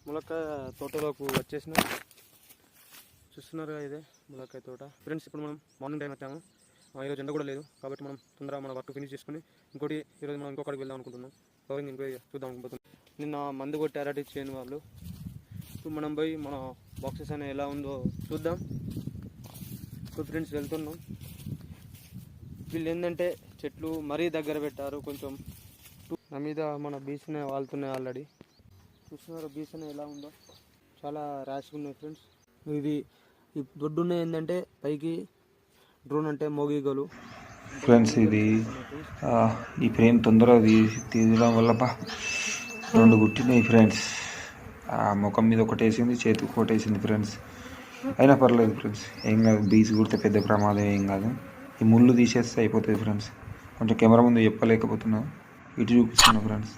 ములక్కాయ తోటలోకి వచ్చేసిన చూస్తున్నారుగా ఇదే ములక్కాయ తోట ఫ్రెండ్స్. ఇప్పుడు మనం మార్నింగ్ టైం వచ్చాము. ఈరోజు ఎండ కూడా లేదు కాబట్టి మనం తొందరగా మన వర్క్ ఫినిష్ చేసుకుని ఈరోజు మనం ఇంకొకటికి వెళ్దాం అనుకుంటున్నాం. ఫ్లవరింగ్ ఇంకో చూద్దాం అనుకుంటున్నాం. నిన్న మందు కొట్టారటి చేయని వాళ్ళు. ఇప్పుడు మనం పోయి మన బాక్సెస్ అనేవి ఎలా ఉందో చూద్దాం. ఇప్పుడు ఫ్రెండ్స్ వెళ్తున్నాం. వీళ్ళు ఏంటంటే చెట్లు మరీ దగ్గర పెట్టారు. కొంచెం నా మీద మన బీచ్ వాళ్తున్నాయి ఆల్రెడీ. చూస్తున్నారు బీచ్ అనే ఎలా ఉందో, చాలా ర్యాష్గా ఉన్నాయి ఫ్రెండ్స్. ఇది ఈ దొడ్డున్న ఏంటంటే పైకి డ్రోన్ అంటే మోగీగలు ఫ్రెండ్స్. ఇది ఈ ఫ్రేమ్ తొందరగా తీయడం వల్ల రెండు గుట్టినాయి ఫ్రెండ్స్. ముఖం మీద ఒకటి వేసింది, చేతికి ఒకటి వేసింది ఫ్రెండ్స్. అయినా పర్లేదు ఫ్రెండ్స్, ఏం కాదు. బీచ్ కుడితే పెద్ద ప్రమాదం ఏం కాదు. ఈ ముళ్ళు తీసేస్తే అయిపోతుంది ఫ్రెండ్స్. కొంచెం కెమెరా ముందు చెప్పలేకపోతున్నా, ఇటు చూపిస్తున్నా ఫ్రెండ్స్.